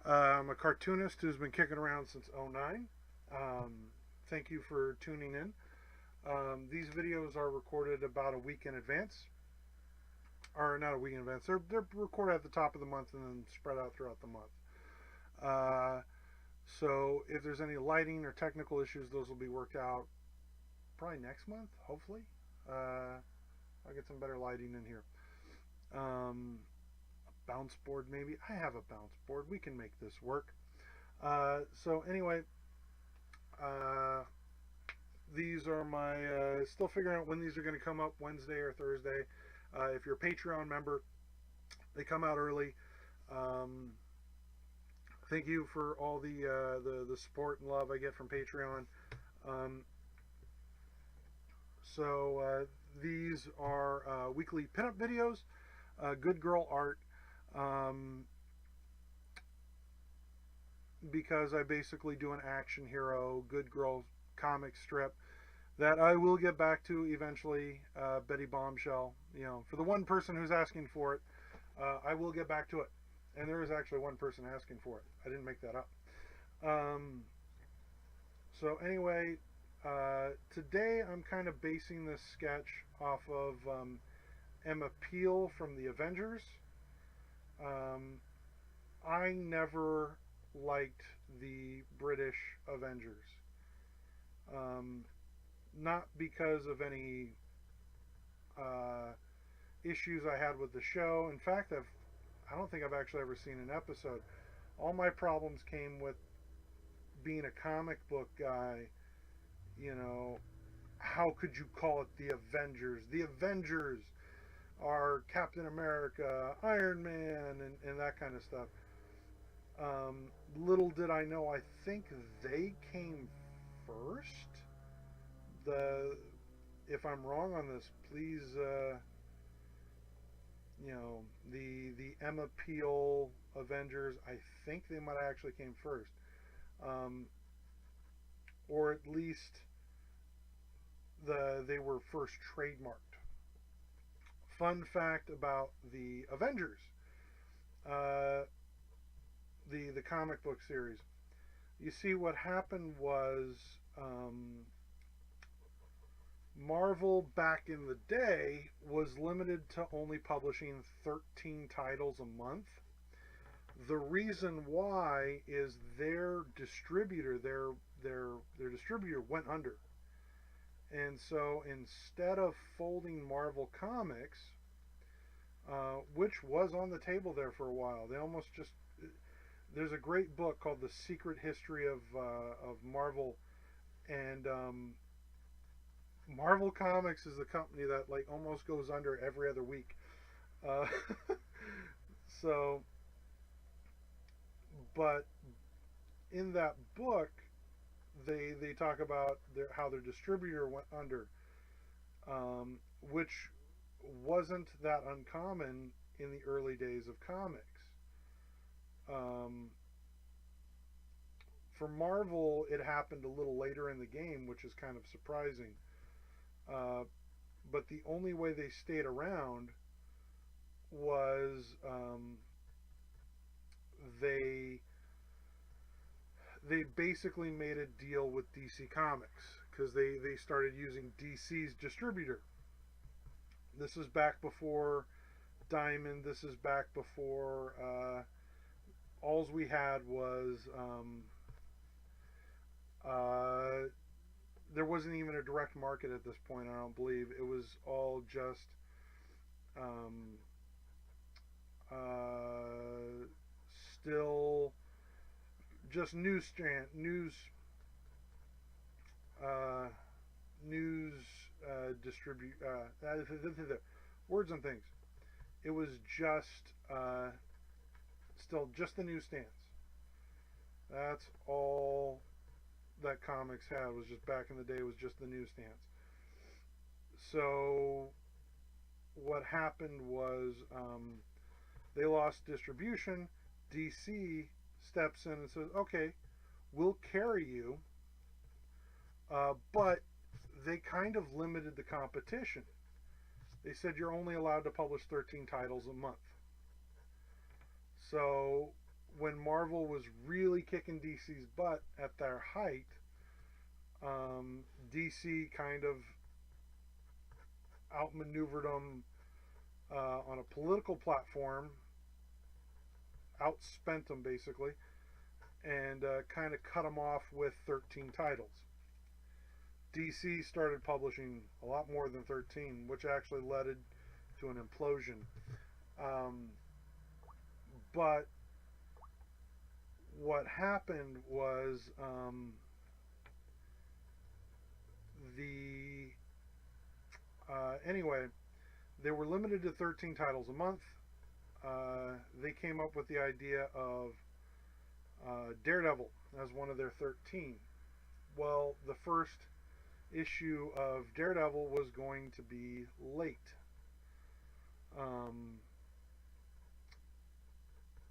I'm a cartoonist who's been kicking around since '09. Thank you for tuning in. These videos are recorded about a week in advance. Or not a week in advance. They're recorded at the top of the month and then spread out throughout the month. Uh, so if there's any lighting or technical issues, those will be worked out probably next month, hopefully. I'll get some better lighting in here. Um, a bounce board, maybe. I have a bounce board. We can make this work. So anyway, uh, these are my still figuring out when these are going to come up, Wednesday or Thursday. If you're a Patreon member, they come out early. Um, Thank you for all the support and love I get from Patreon. Um, these are weekly pinup videos, good girl art, um, because I basically do an action hero, good girl comic strip that I will get back to eventually. Betty Bombshell, for the one person who's asking for it, I will get back to it. And there is actually one person asking for it. I didn't make that up. Um, so anyway, today I'm kind of basing this sketch off of Emma Peel from the Avengers. Um, I never liked the British Avengers. Um, Not because of any issues I had with the show. In fact, I don't think I've actually ever seen an episode. All my problems came with being a comic book guy. How could you call it the Avengers? The Avengers are Captain America, Iron Man, and that kind of stuff. Little did I know, I think they came first. The If I'm wrong on this, please, the Emma Peel Avengers, I think they might have actually came first, um, or at least they were first trademarked. Fun fact about the Avengers, uh, the comic book series. You see, what happened was, Marvel back in the day was limited to only publishing 13 titles a month. The reason why is their distributor, their distributor went under. And so instead of folding Marvel Comics, which was on the table there for a while, they almost just, there's a great book called The Secret History of Marvel, and Marvel Comics is a company that like almost goes under every other week. Uh, so, but in that book, they talk about how their distributor went under, which wasn't that uncommon in the early days of comics. Um, for Marvel, it happened a little later in the game, which is kind of surprising. Uh, but the only way they stayed around was, they basically made a deal with DC Comics because they started using DC's distributor. This is back before Diamond. This is back before, alls we had was, there wasn't even a direct market at this point. I don't believe it was all just, um, still just uh, news distribute words and things. It was just, still just the newsstands. That's all that comics had, was just back in the day, was just the newsstands. So what happened was, they lost distribution. DC steps in and says, okay, we'll carry you, but they kind of limited the competition. They said you're only allowed to publish 13 titles a month. So when Marvel was really kicking DC's butt at their height, DC kind of outmaneuvered them on a political platform, outspent them basically, and kind of cut them off with 13 titles. DC started publishing a lot more than 13, which actually led to an implosion. But what happened was anyway, they were limited to 13 titles a month. They came up with the idea of Daredevil as one of their 13. Well, the first issue of Daredevil was going to be late,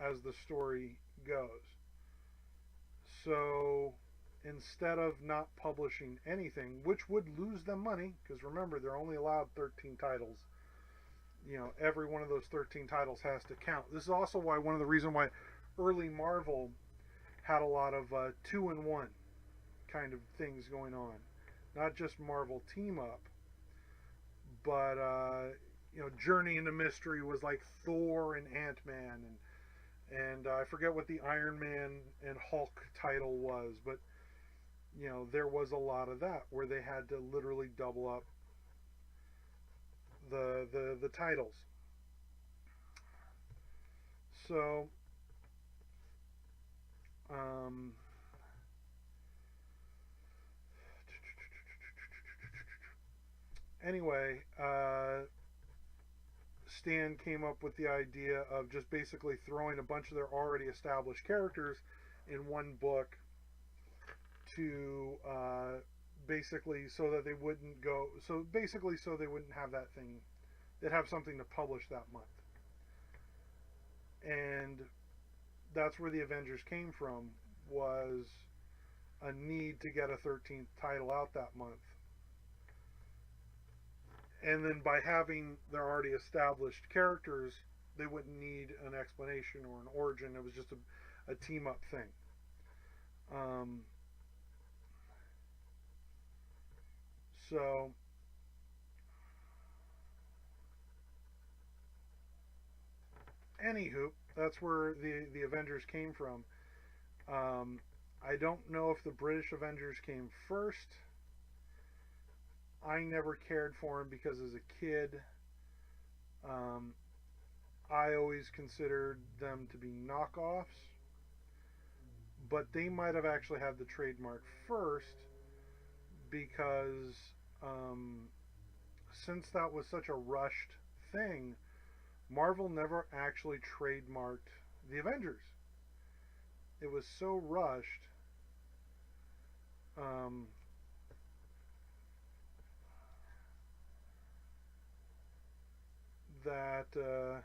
as the story goes. So instead of not publishing anything, which would lose them money, because remember, they're only allowed 13 titles. You know, every one of those 13 titles has to count. This is also why one of the reasons why early Marvel had a lot of 2-in-1 kind of things going on. Not just Marvel Team Up, but you know, Journey into Mystery was like Thor and Ant-Man, and I forget what the Iron Man and Hulk title was, but you know, there was a lot of that where they had to literally double up the titles. So anyway, Stan came up with the idea of just basically throwing a bunch of their already established characters in one book to basically so that they wouldn't go, so basically so they wouldn't have that thing, they'd have something to publish that month. And that's where the Avengers came from, was a need to get a 13th title out that month. And then by having their already established characters, they wouldn't need an explanation or an origin. It was just a team-up thing. So anywho, that's where the Avengers came from. I don't know if the British Avengers came first. I never cared for them because as a kid, I always considered them to be knockoffs. But they might have actually had the trademark first because since that was such a rushed thing, Marvel never actually trademarked the Avengers. It was so rushed that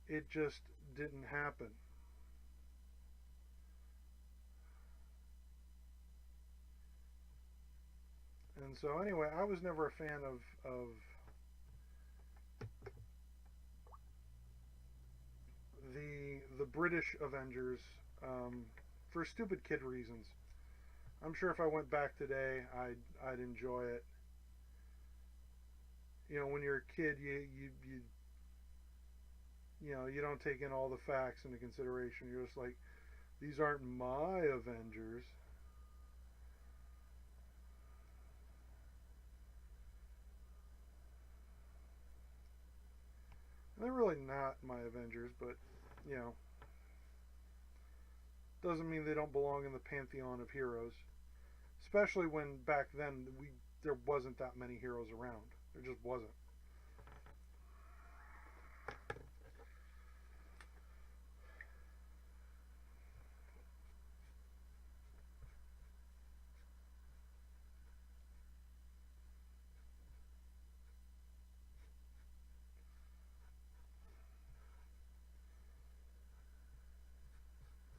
it just didn't happen. And so anyway, I was never a fan of the British Avengers for stupid kid reasons. I'm sure if I went back today, I'd enjoy it. You know, when you're a kid, you know, you don't take in all the facts into consideration. You're just like, these aren't my Avengers. And they're really not my Avengers, but you know, doesn't mean they don't belong in the pantheon of heroes. Especially when back then there wasn't that many heroes around. There just wasn't.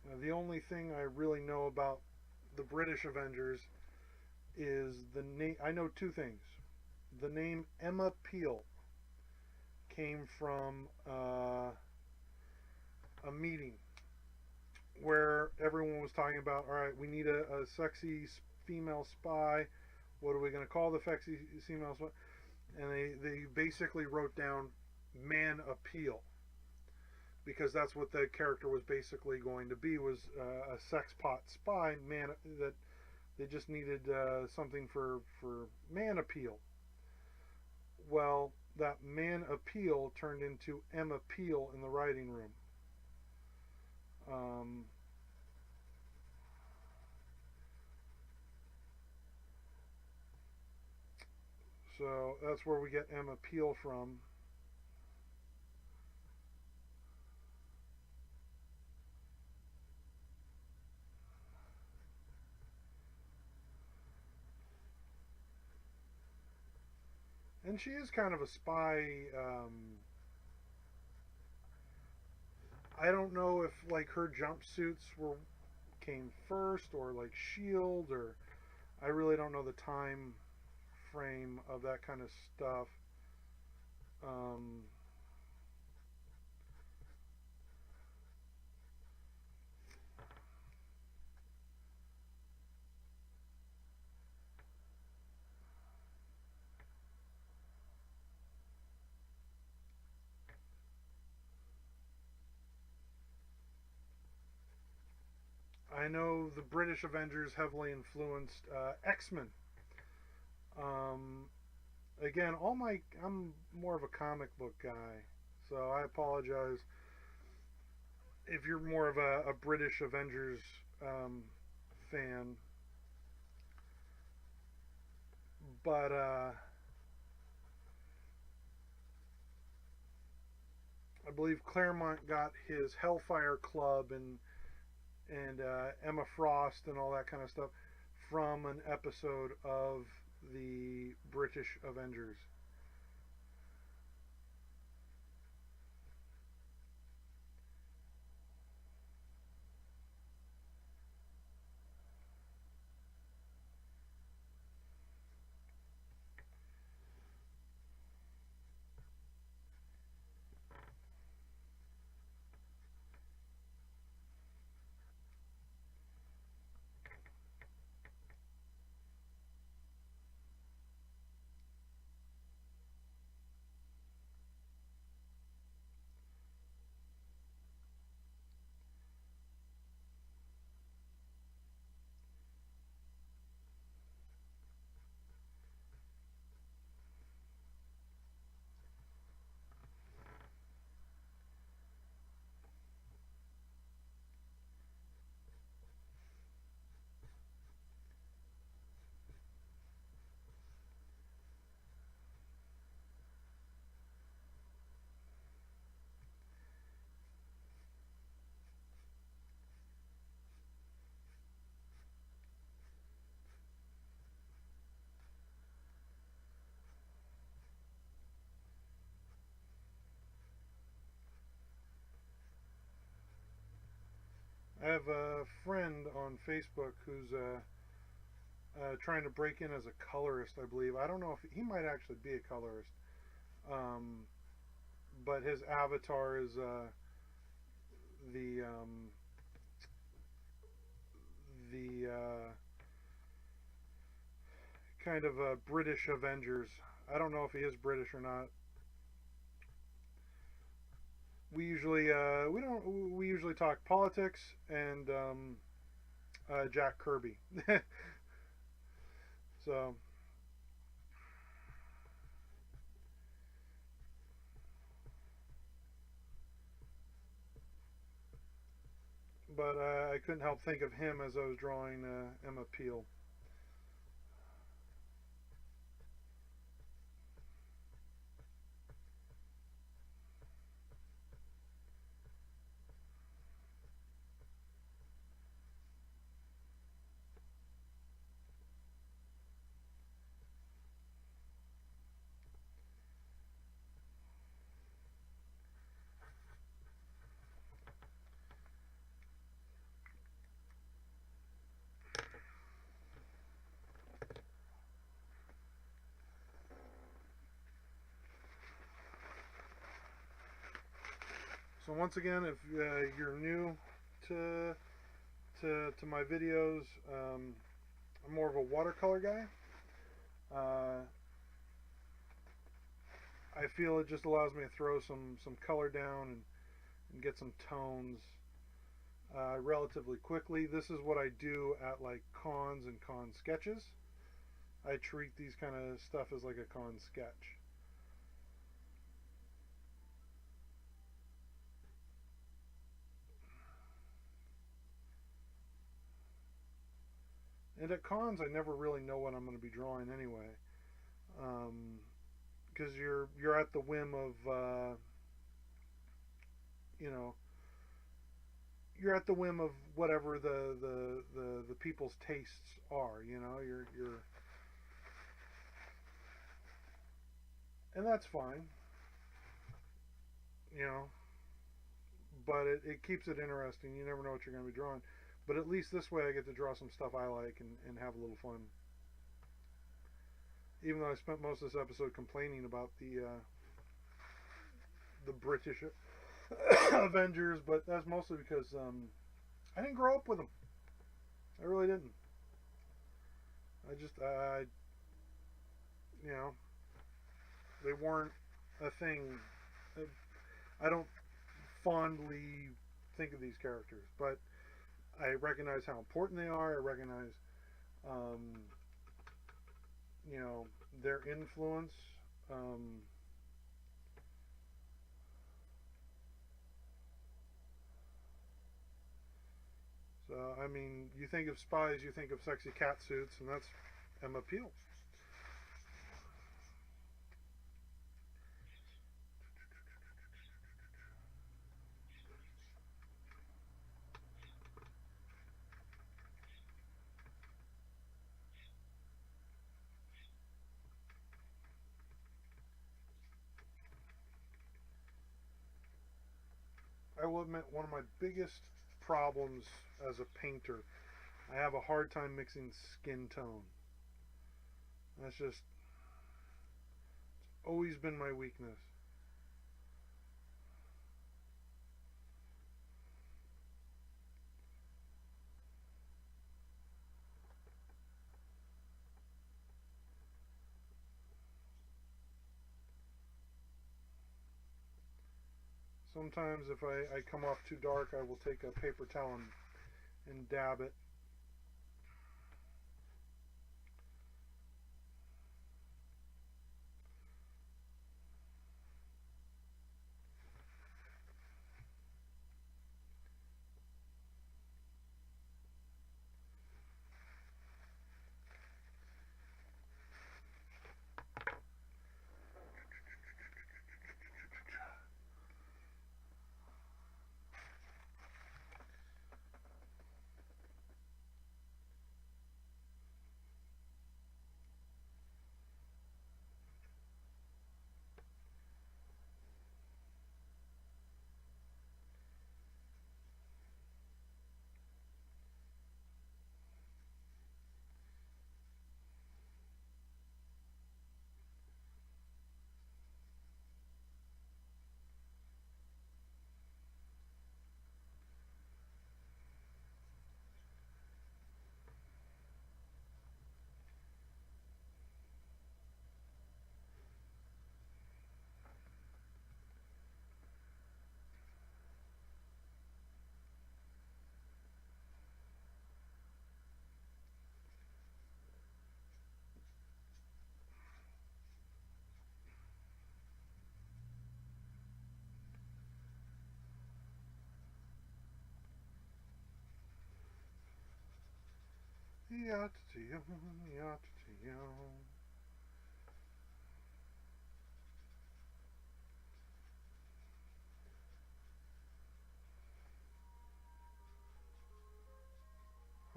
Now, the only thing I really know about the British Avengers is the name. I know two things. The name Emma Peel came from a meeting where everyone was talking about, all right, we need a sexy female spy. What are we going to call the sexy female spy? And they basically wrote down man appeal, because that's what the character was basically going to be, was a sex pot spy man, that they just needed something for man appeal. Well, that man appeal turned into Emma Peel in the writing room. So that's where we get Emma Peel from. And she is kind of a spy. I don't know if like her jumpsuits came first, or like Shield, or I really don't know the time frame of that kind of stuff. Um, I know the British Avengers heavily influenced X-Men. Um, Again, I'm more of a comic book guy, so I apologize if you're more of a British Avengers fan. But I believe Claremont got his Hellfire Club and Emma Frost and all that kind of stuff from an episode of the British Avengers. I have a friend on Facebook who's trying to break in as a colorist, I believe. I don't know if he might actually be a colorist, um, but his avatar is the kind of British Avengers. I don't know if he is British or not. We usually talk politics and Jack Kirby. So, but I couldn't help think of him as I was drawing Emma Peel. So once again, if you're new to to my videos. I'm more of a watercolor guy. I feel it just allows me to throw some color down and get some tones relatively quickly. This is what I do at like cons and con sketches. I treat these kind of stuff as like a con sketch. And at cons, I never really know what I'm going to be drawing anyway, because you're at the whim of you know, you're at the whim of whatever the people's tastes are. You know, you're and that's fine. You know, but it keeps it interesting. You never know what you're going to be drawing. But at least this way I get to draw some stuff I like and have a little fun. Even though I spent most of this episode complaining about the British Avengers, but that's mostly because I didn't grow up with them. I really didn't. You know, they weren't a thing. I don't fondly think of these characters, but I recognize how important they are. I recognize, you know, their influence. So, I mean, you think of spies, you think of sexy cat suits, and that's Emma Peel. I will admit, one of my biggest problems as a painter, I have a hard time mixing skin tone. That's just, it's always been my weakness. Sometimes if I come off too dark, I will take a paper towel and dab it.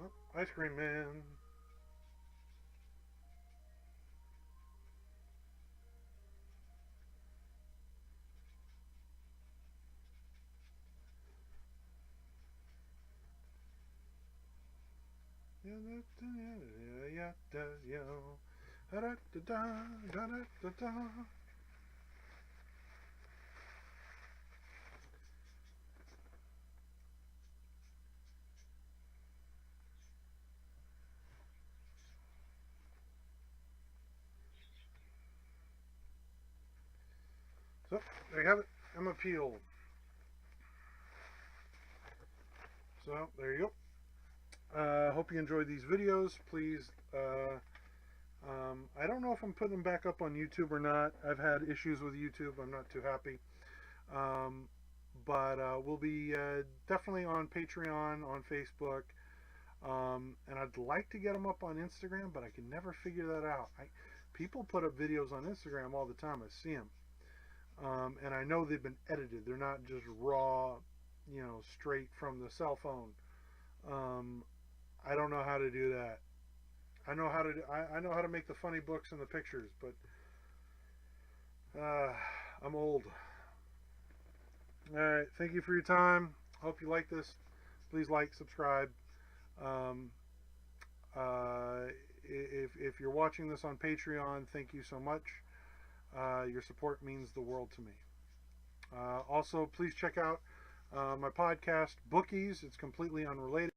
Oh, ice cream man. So there you have it, Emma Peel. So there you go. Hope you enjoyed these videos. Please, I don't know if I'm putting them back up on YouTube or not. I've had issues with YouTube. I'm not too happy. But we'll be definitely on Patreon, on Facebook, and I'd like to get them up on Instagram, but I can never figure that out. People put up videos on Instagram all the time. I see them, and I know they've been edited. They're not just raw, straight from the cell phone. I don't know how to do that. I know how to. I know how to make the funny books and the pictures, but I'm old. All right. Thank you for your time. Hope you like this. Please like, subscribe. Um, if you're watching this on Patreon, thank you so much. Your support means the world to me. Also, please check out my podcast, Bookies. It's completely unrelated.